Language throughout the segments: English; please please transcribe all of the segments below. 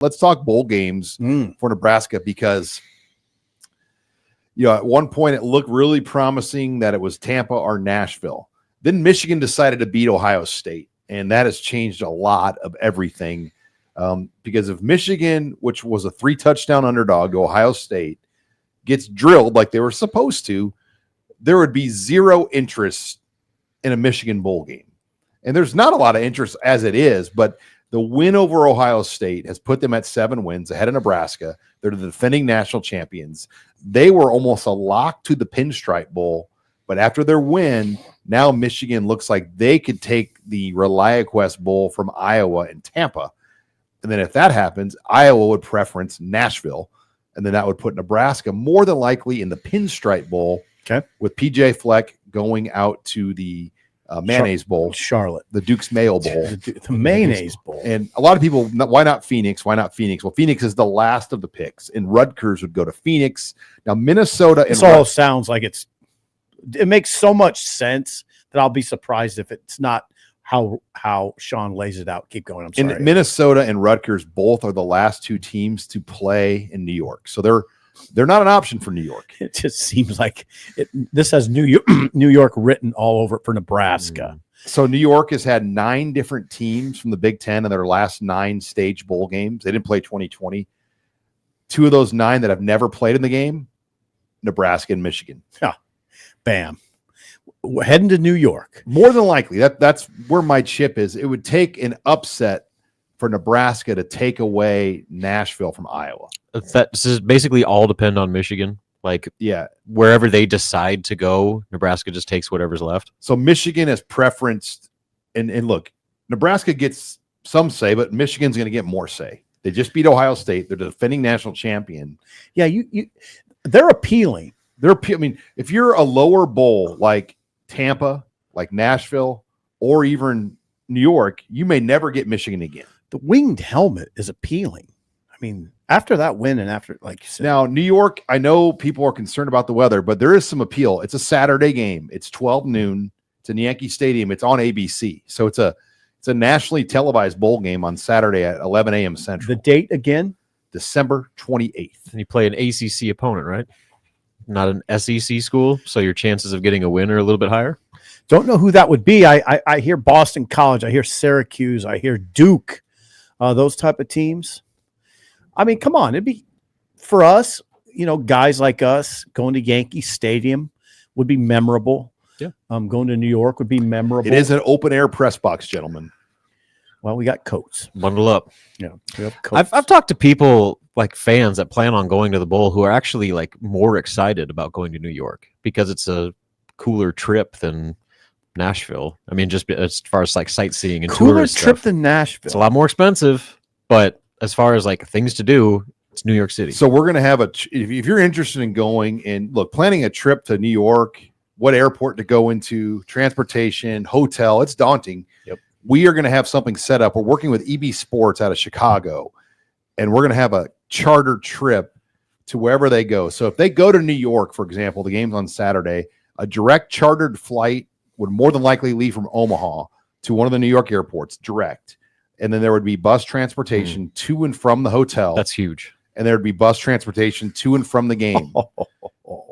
let's talk bowl games for Nebraska, because at one point it looked really promising that it was Tampa or Nashville. Then Michigan decided to beat Ohio State, and that has changed a lot of everything. Because if Michigan, which was a 3-touchdown underdog to Ohio State, gets drilled like they were supposed to, there would be zero interest in a Michigan bowl game. And there's not a lot of interest as it is, but the win over Ohio State has put them at 7 wins ahead of Nebraska. They're the defending national champions. They were almost a lock to the Pinstripe Bowl, but after their win, now Michigan looks like they could take the ReliaQuest Bowl from Iowa and Tampa. And then if that happens, Iowa would preference Nashville, and then that would put Nebraska more than likely in the Pinstripe Bowl, with PJ Fleck going out to the Mayonnaise Bowl. Charlotte. The Duke's Mayo Bowl. The Mayonnaise Bowl. And a lot of people, why not Phoenix? Why not Phoenix? Well, Phoenix is the last of the picks, and Rutgers would go to Phoenix. Now, Minnesota. This all sounds like it makes so much sense that I'll be surprised if it's not how Sean lays it out. Keep going. I'm sorry. And Minnesota and Rutgers both are the last 2 teams to play in New York. So they're not an option for New York. It just seems like this has New York written all over it for Nebraska. So New York has had 9 different teams from the Big Ten in their last 9 stage bowl games. They didn't play 2020. 2 of those 9 that have never played in the game, Nebraska and Michigan. Yeah. Bam. We're heading to New York. More than likely. That's where my chip is. It would take an upset for Nebraska to take away Nashville from Iowa. This is basically all depend on Michigan. Wherever they decide to go, Nebraska just takes whatever's left. So Michigan has preferenced, and look, Nebraska gets some say, but Michigan's going to get more say. They just beat Ohio State. They're the defending national champion. Yeah, they're appealing. I mean, if you're a lower bowl like Tampa, like Nashville, or even New York, you may never get Michigan again. The winged helmet is appealing. I mean, after that win and after, like you said. Now, New York, I know people are concerned about the weather, but there is some appeal. It's a Saturday game. It's 12 noon. It's in Yankee Stadium. It's on ABC. So it's a nationally televised bowl game on Saturday at 11 a.m. Central. The date again? December 28th. And you play an ACC opponent, right? Not an SEC school, so your chances of getting a win are a little bit higher. Don't know who that would be. I hear Boston College. I hear Syracuse. I hear Duke. Those type of teams. I mean, come on. It'd be for us, guys like us going to Yankee Stadium would be memorable. Yeah. Going to New York would be memorable. It is an open air press box, gentlemen. Well, we got coats. Bundle up. Yeah. We have coats. I've talked to people like fans that plan on going to the bowl who are actually like more excited about going to New York because it's a cooler trip than Nashville. I mean, just as far as like sightseeing and cooler tourist trip stuff. than Nashville. It's a lot more expensive, but as far as like things to do, it's New York City. So we're going to have if you're interested in going and planning a trip to New York, what airport to go into, transportation, hotel, it's daunting. Yep. We are going to have something set up. We're working with EB Sports out of Chicago, and we're going to have a charter trip to wherever they go. So if they go to New York, for example, the game's on Saturday, a direct chartered flight would more than likely leave from Omaha to one of the New York airports, direct. And then there would be bus transportation to and from the hotel. That's huge. And there would be bus transportation to and from the game.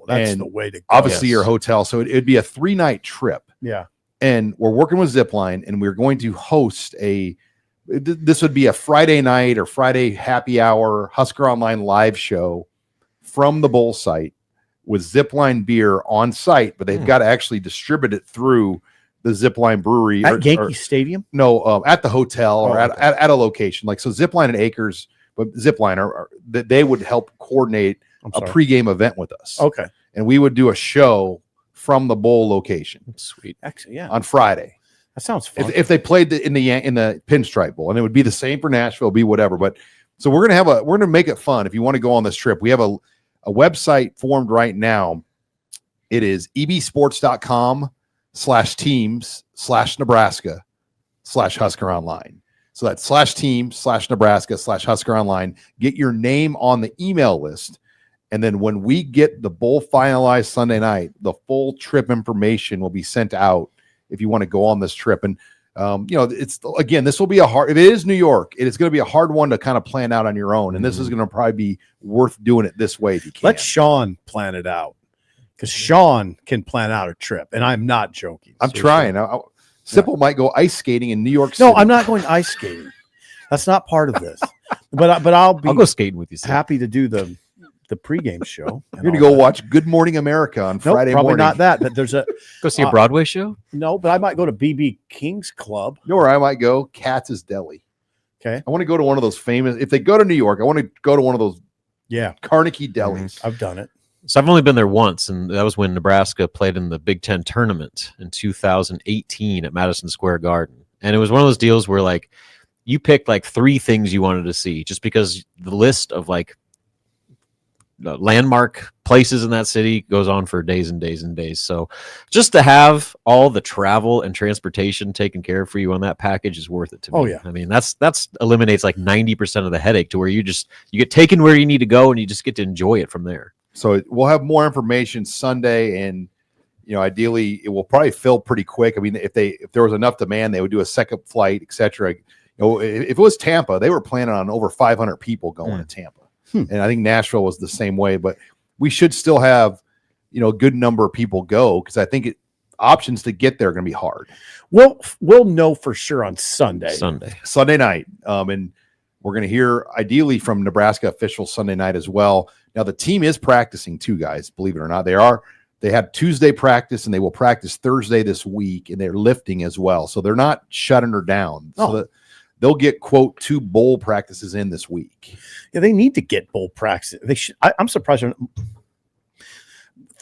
That's and the way to go. obviously your hotel. So it'd be a 3-night trip. Yeah. And we're working with Zipline, and we're going to host this would be a Friday night or Friday happy hour Husker Online live show from the bowl site with Zipline beer on site, but they've got to actually distribute it through the Zipline brewery at Yankee Stadium. No, at the hotel or at a location. Like, so Zipline and Acres, but Zipline they would help coordinate a pregame event with us. Okay. And we would do a show from the bowl location. Sweet. Actually, yeah. On Friday. That sounds fun. If they played in the Pinstripe Bowl, and it would be the same for Nashville, be whatever. But so we're gonna make it fun. If you want to go on this trip, we have a website formed right now. It is ebsports.com/teams/Nebraska/HuskerOnline. So that's /teams/Nebraska/HuskerOnline. Get your name on the email list. And then when we get the bowl finalized Sunday night, the full trip information will be sent out if you want to go on this trip. And It's again, this will be a hard. If it is New York, it is going to be a hard one to kind of plan out on your own, and this is going to probably be worth doing it this way if you can. Let Sean plan it out, because Sean can plan out a trip, and I'm not joking. I'm trying. Simple might go ice skating in New York City. No, I'm not going ice skating. That's not part of this. But I'll go skating with you. Sam. Happy to do the pregame show. You're going to go watch Good Morning America on Friday probably morning. Not that, but there's go see a Broadway show. No, but I might go to BB King's Club. You know where I might go? Katz's Deli. Okay. I want to go to one of those famous. If they go to New York, I want to go to one of those. Yeah. Carnegie Delis. I've done it. So I've only been there once, and that was when Nebraska played in the Big Ten tournament in 2018 at Madison Square Garden. And it was one of those deals where like you picked like 3 things you wanted to see, just because the list of like landmark places in that city goes on for days and days and days. So just to have all the travel and transportation taken care of for you on that package is worth it to me. Oh yeah. I mean, that's eliminates like 90% of the headache, to where you get taken where you need to go and you just get to enjoy it from there. So we'll have more information Sunday, and ideally it will probably fill pretty quick. I mean, if there was enough demand, they would do a second flight, etc. If it was Tampa, they were planning on over 500 people going to Tampa. And I think Nashville was the same way, but we should still have, a good number of people go, because I think options to get there are going to be hard. We'll know for sure on Sunday night. And we're going to hear ideally from Nebraska officials Sunday night as well. Now the team is practicing too, guys, believe it or not. They had Tuesday practice, and they will practice Thursday this week, and they're lifting as well. So they're not shutting her down. So that they'll get, quote, 2 bowl practices in this week. Yeah, they need to get bowl practice. They should. I'm surprised.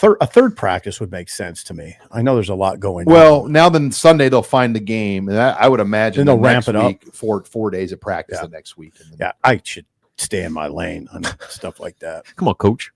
A third practice would make sense to me. I know there's a lot going on. Well, now then Sunday they'll find the game, and I would imagine then they'll ramp it up. 4 days of practice the next week. Yeah, I should stay in my lane on stuff like that. Come on, coach.